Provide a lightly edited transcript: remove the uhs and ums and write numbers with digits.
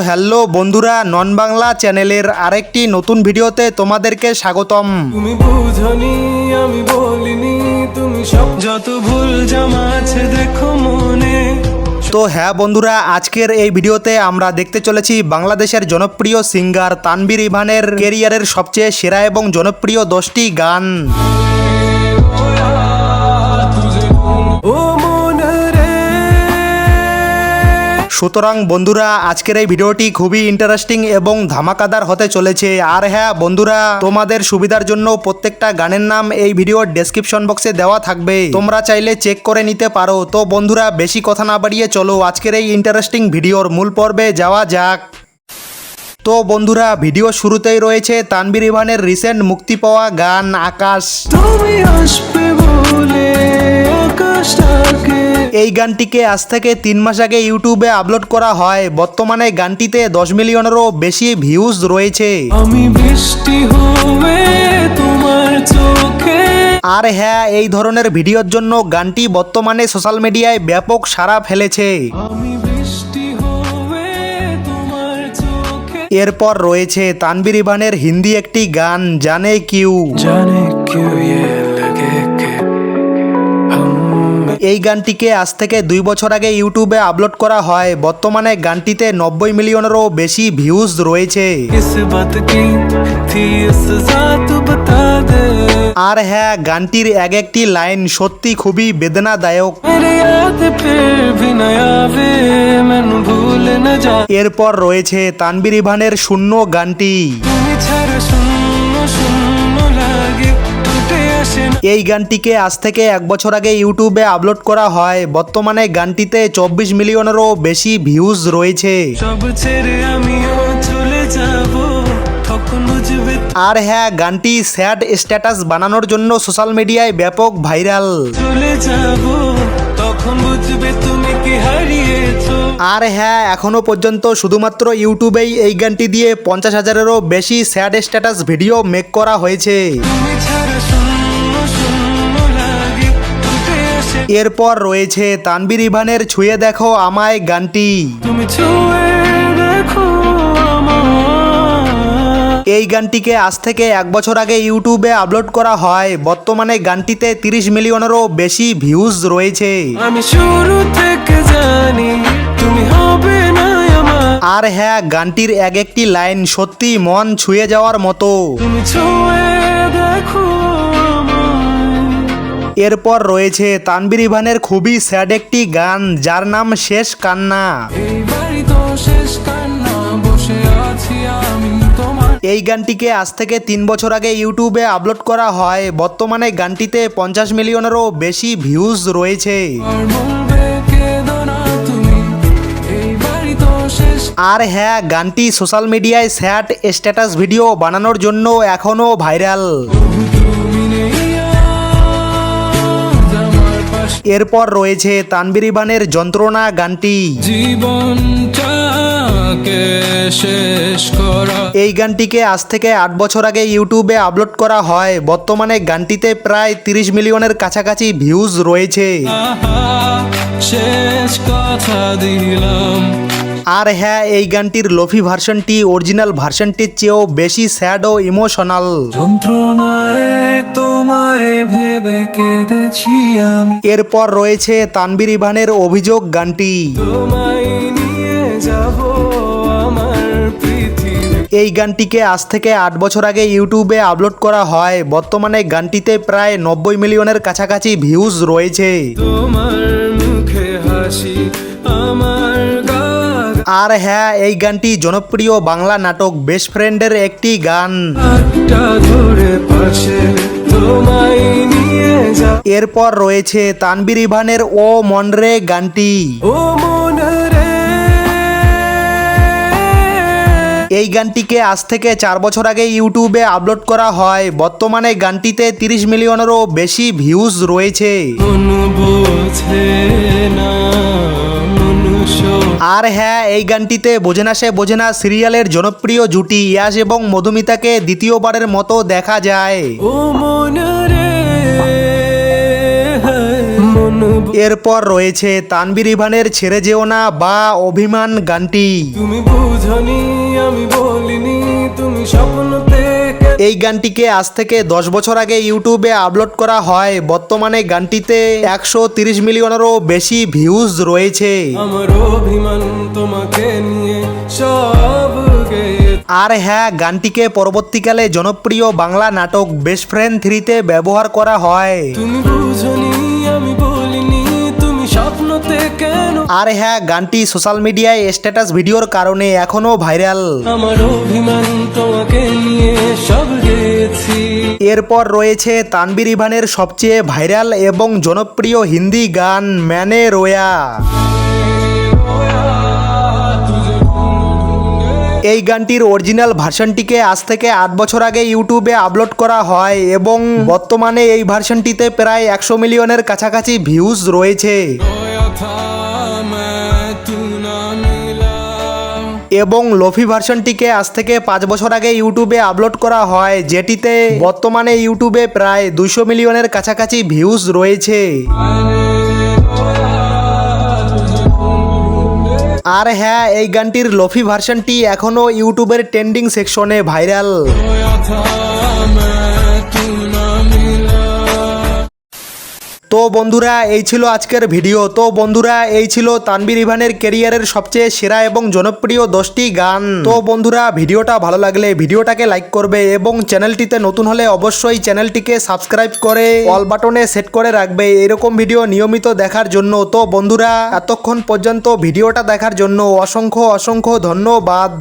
Hello বন্ধুরা, নন বাংলা চ্যানেলের আরেকটি নতুন ভিডিওতে তোমাদেরকে স্বাগতম। তুমি বুঝনি আমি বলিনি, তুমি সব যত ভুল জমা আছে দেখো মনে। তো হ্যাঁ বন্ধুরা, আজকের এই ভিডিওতে আমরা দেখতে চলেছি বাংলাদেশের জনপ্রিয় সিঙ্গার তানভীর ইভানের ক্যারিয়ারের সবচেয়ে সেরা এবং জনপ্রিয় 10টি গান। ও মনে রে। সুতরাং বন্ধুরা, আজকের এই ভিডিওটি খুবই ইন্টারেস্টিং এবং ধামাকাদার হতে চলেছে। আর হ্যাঁ বন্ধুরা, তোমাদের সুবিধার জন্য প্রত্যেকটা গানের নাম এই ভিডিওর ডেসক্রিপশন বক্সে দেওয়া থাকবে, তোমরা চাইলে চেক করে নিতে পারো। তো বন্ধুরা, বেশি কথা না বাড়িয়ে চলো আজকের এই ইন্টারেস্টিং ভিডিওর মূল পর্বে যাওয়া যাক। তো বন্ধুরা, ভিডিও শুরুতেই রয়েছে তানভীর ইভানের রিসেন্ট মুক্তি পাওয়া গান আকাশ। তুমি আসবে বলে আকাশটাকে। এই গানটিকে আজ থেকে 3 মাস আগে ইউটিউবে আপলোড করা হয়। বর্তমানে গানটিতে 10 মিলিয়নেরও বেশি ভিউজ রয়েছে। আমি বৃষ্টি হবে তোমার চোখে। আর হ্যাঁ, এই ধরনের ভিডিওর জন্য গানটি বর্তমানে সোশ্যাল মিডিয়ায় ব্যাপক সাড়া ফেলেছে। আমি বৃষ্টি হবে তোমার চোখে। এরপর রয়েছে তানভীর ইভানের হিন্দি একটি গান জানে কিউ। জানে কিউ ইয়ে লাগে কে এই গানটিকে আজ থেকে 2 বছর আগে ইউটিউবে আপলোড করা হয়। বর্তমানে গানটিতে 90 মিলিয়নেরও বেশি ভিউজ রয়েছে। किस बात की थी सजा तू बता दे। আর হ্যাঁ, গানটির এক একটি লাইন সত্যি খুবই বেদনাদায়ক। मेरे याद फिर भी न आवे मैनू भूल न जा। এরপর রয়েছে তানভীর ইভানের শূন্য গানটি। তুমি ছাড়া শূন্য শূন্য লাগে টুটে আসে না। এই গানটিকে আজ থেকে 1 বছর আগে ইউটিউবে আপলোড করা হয়। বর্তমানে গানটিতে 24 মিলিয়নেরও বেশি ভিউজ রয়েছে। সব ছেড়ে আমিও চলে যাব তখন বুঝবে। আর হ্যাঁ, গানটি স্যাড স্ট্যাটাস বানানোর জন্য সোশ্যাল মিডিয়ায় ব্যাপক ভাইরাল। চলে যাব তখন বুঝবে তুমি কি হারিয়েছো। আর হ্যাঁ, এখনো পর্যন্ত শুধুমাত্র ইউটিউবেই এই গানটি দিয়ে 50,000-এরও বেশি স্যাড স্ট্যাটাস ভিডিও মেক করা হয়েছে। তুমি ছাড়া শূন্য শূন্য লাগে টুটে আসে। এরপর রয়েছে তানভীর ইভানের ছুঁয়ে দেখো আমায় গানটি। তুমি ছুঁয়ে দেখো আমায়। এই গানটিকে আজ থেকে 1 বছর আগে ইউটিউবে আপলোড করা হয়। বর্তমানে গানটিতে 30 মিলিয়নেরও বেশি ভিউজ রয়েছে। আমি শুরু থেকে জানি তুমি হবে না আমার। আর হ্যাঁ, গানটির এক একটি লাইন সত্যি মন ছুঁয়ে যাওয়ার মতো। তুমি ছুঁয়ে দেখো আমায়। এরপর রয়েছে তানভীর ইভানের খুবই স্যাড একটি গান যার নাম শেষ কান্না। এই বাড়ি তো শেষ কান্না বসে আছি আমি তোমার। এই গানটিকে আজ থেকে 3 বছর আগে ইউটিউবে আপলোড করা হয়। বর্তমানে গানটিতে 50 মিলিয়নেরও বেশি ভিউজ রয়েছে। আর বলবে কেঁদো না তুমি এই বাড়ি তো শেষ। আর হ্যাঁ, গানটি সোশ্যাল মিডিয়ায় স্যাড স্ট্যাটাস ভিডিও বানানোর জন্য এখনও ভাইরাল। তুমি নেই আজ আমার পাশে। এরপর রয়েছে তানভীর ইভানের যন্ত্রণা গানটি। জীবনটাকে শেষ করা। এই গানটিকে আজ থেকে 8 বছর আগে ইউটিউবে আপলোড করা হয়। বর্তমানে গানটিতে প্রায় 30 মিলিয়নের কাছাকাছি ভিউজ রয়েছে। আহা, শেষ কথা দিলাম। আর হ্যাঁ, এই গানটির লোফি ভার্সনটি অরিজিনাল ভার্সনটির চেয়েও বেশি স্যাড ও ইমোশনাল। যন্ত্রণায় তোমারে ভেবে কেঁদেছি আমি। এরপর রয়েছে তানভীর ইভানের অভিযোগ গানটি। তোমায় নিয়ে যাব আমার পৃথিবী। এই গানটিকে আজ থেকে 8 বছর আগে ইউটিউবে আপলোড করা হয়। বর্তমানে গানটিতে প্রায় 90 মিলিয়নের কাছাকাছি ভিউজ রয়েছে। তোমার মুখে হাসি আমার গা। আর হ্যাঁ, এই গানটি জনপ্রিয় বাংলা নাটক বেস্ট ফ্রেন্ডের একটি গান। হাতটা ধরে পাশে তোমায় নিয়ে যা। এরপর রয়েছে তানভীর ইভানের ও মনরে গানটি। ও মন রে। এই গানটিকে আজ থেকে 4 বছর আগে ইউটিউবে আপলোড করা হয়। বর্তমানে গানটিতে 30 মিলিয়নেরও বেশি ভিউজ রয়েছে। মন বোঝে না মনুষ্য। আর হ্যাঁ, এই গানটিতে বোঝে না সে বোঝে না সিরিয়ালের জনপ্রিয় জুটি ইয়াশ এবং মধুমিতাকে দ্বিতীয়বারের মতো দেখা যায়। ও মন রে মন এরপর রয়েছে তানভীর ইভানের ছেড়ে যেও না বা অভিমান গানটি। তুমি বুঝনি আমি বলিনি, তুমি স্বপ্ন থেকে। এই গানটিকে আজ থেকে 10 বছর আগে ইউটিউবে আপলোড করা হয়। বর্তমানে গানটিতে 130 মিলিয়নেরও বেশি ভিউজ রয়েছে। আমার অভিমান তোমাকে নিয়ে সব গেয়ে। আর হ্যাঁ, গানটিকে পরবর্তীকালে জনপ্রিয় বাংলা নাটক বেস্ট ফ্রেন্ড 3-তে ব্যবহার করা হয়। তুমি বুঝনি আমি বলিনি, তুমি স্বপ্ন থেকে। আর হ্যাঁ, গানটি সোশ্যাল মিডিয়ায় স্ট্যাটাস ভিডিওর কারণে এখনো ভাইরাল। আমার অভিমান তোমাকে নিয়ে সব গেছি। এরপর রয়েছে তানভীর ইভানের সবচেয়ে ভাইরাল এবং জনপ্রিয় হিন্দি গান ম্যানে রোয়া। এই গানটির অরিজিনাল ভার্সনটিকে আজ থেকে 8 বছর আগে ইউটিউবে আপলোড করা হয় এবং বর্তমানে এই ভার্সনটিতে প্রায় 100 মিলিয়নের কাছাকাছি ভিউজ রয়েছে। এবং লোফি ভার্সনটিকে আজ থেকে 5 বছর আগে ইউটিউবে আপলোড করা হয়, যেটিতে বর্তমানে ইউটিউবে প্রায় 200 মিলিয়নের কাছাকাছি ভিউজ রয়েছে। আর হ্যাঁ, এই গানটির লোফি ভার্সনটি এখনো ইউটিউবের ট্রেন্ডিং সেকশনে ভাইরাল। তো বন্ধুরা, এই ছিল আজকের ভিডিও। তো বন্ধুরা, এই ছিল তানভীর ইভানের ক্যারিয়ারের সবচেয়ে সেরা এবং জনপ্রিয় 10টি গান। তো বন্ধুরা, ভিডিওটা ভালো লাগলে ভিডিওটাকে লাইক করবে এবং চ্যানেলটিতে নতুন হলে অবশ্যই চ্যানেলটিকে সাবস্ক্রাইব করে অল বাটনে সেট করে রাখবে এরকম ভিডিও নিয়মিত দেখার জন্য। তো বন্ধুরা, এতক্ষণ পর্যন্ত ভিডিওটা দেখার জন্য অসংখ্য অসংখ্য ধন্যবাদ।